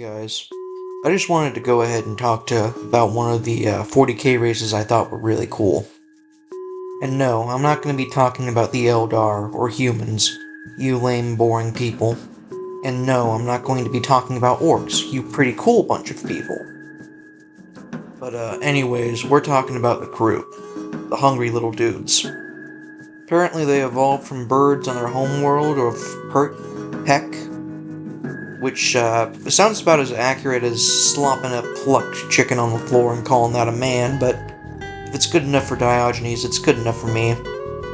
Guys, I just wanted to go ahead and talk about one of the 40k races I thought were really cool. And no, I'm not going to be talking about the Eldar or humans, you lame, boring people. And no, I'm not going to be talking about orcs, you pretty cool bunch of people. But anyways, we're talking about the kroot, the hungry little dudes. Apparently they evolved from birds on their homeworld of Peck, which sounds about as accurate as slopping a plucked chicken on the floor and calling that a man, but if it's good enough for Diogenes, it's good enough for me.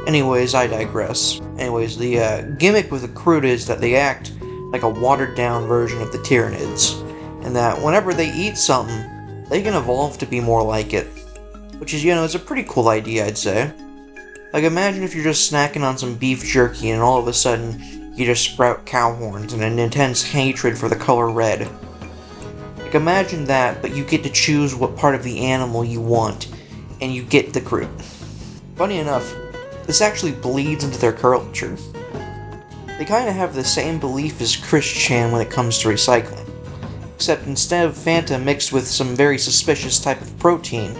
Anyways, I digress. Anyways, the gimmick with the kroot is that they act like a watered-down version of the Tyranids, and that whenever they eat something, they can evolve to be more like it. Which is, is a pretty cool idea, I'd say. Like, imagine if you're just snacking on some beef jerky and all of a sudden you just sprout cow horns and an intense hatred for the color red. Like, imagine that, but you get to choose what part of the animal you want, and you get the kroot. Funny enough, this actually bleeds into their culture. They kind of have the same belief as Christian when it comes to recycling, except instead of Fanta mixed with some very suspicious type of protein,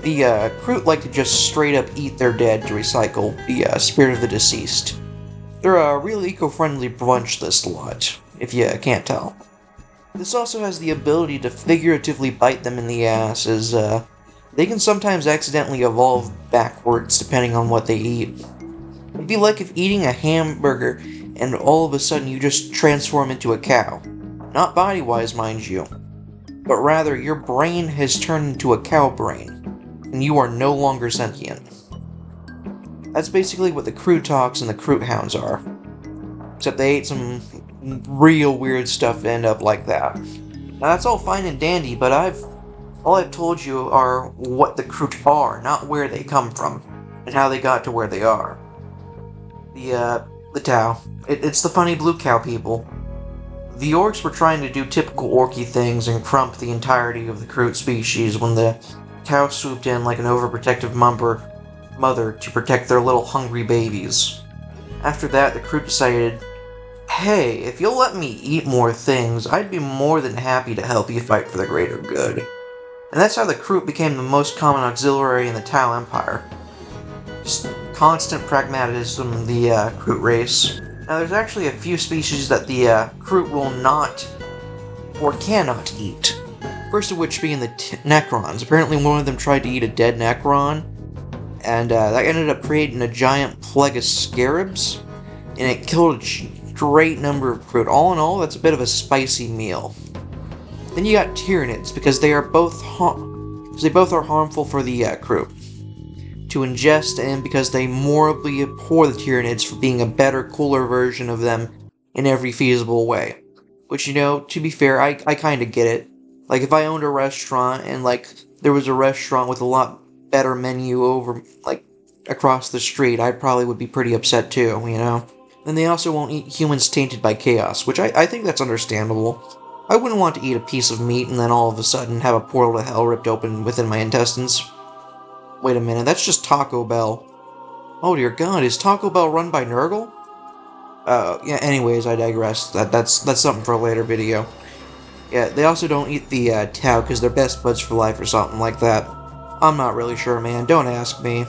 the kroot like to just straight up eat their dead to recycle the spirit of the deceased. They're a real eco-friendly bunch, this lot, if you can't tell. This also has the ability to figuratively bite them in the ass, as they can sometimes accidentally evolve backwards depending on what they eat. It'd be like if eating a hamburger and all of a sudden you just transform into a cow. Not body-wise, mind you, but rather your brain has turned into a cow brain, and you are no longer sentient. That's basically what the krootoks and the kroot hounds are. Except they ate some real weird stuff to end up like that. Now that's all fine and dandy, but all I've told you are what the kroot are, not where they come from, and how they got to where they are. The Tau. It's the funny blue cow people. The orcs were trying to do typical orky things and crump the entirety of the kroot species when the Tau swooped in like an overprotective mother to protect their little hungry babies. After that, the kroot decided, hey, if you'll let me eat more things, I'd be more than happy to help you fight for the greater good. And that's how the kroot became the most common auxiliary in the Tau Empire. Just constant pragmatism in the kroot race. Now there's actually a few species that the kroot will not or cannot eat. First of which being the Necrons. Apparently one of them tried to eat a dead Necron, and that ended up creating a giant plague of scarabs, and it killed a great number of kroot. All in all, that's a bit of a spicy meal. Then you got Tyranids, because they are both harmful for the kroot to ingest, and because they morally abhor the Tyranids for being a better, cooler version of them in every feasible way. Which, to be fair, I kind of get it. Like, if I owned a restaurant and, there was a restaurant with a lot better menu over, across the street, I probably would be pretty upset too, Then they also won't eat humans tainted by chaos, which I think that's understandable. I wouldn't want to eat a piece of meat and then all of a sudden have a portal to hell ripped open within my intestines. Wait a minute, that's just Taco Bell. Oh dear god, is Taco Bell run by Nurgle? Yeah, anyways, I digress. That's something for a later video. Yeah, they also don't eat the Tau because they're best buds for life or something like that. I'm not really sure, man. Don't ask me.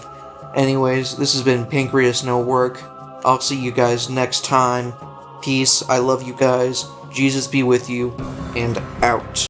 Anyways, this has been Pancreas No Work. I'll see you guys next time. Peace. I love you guys. Jesus be with you. And out.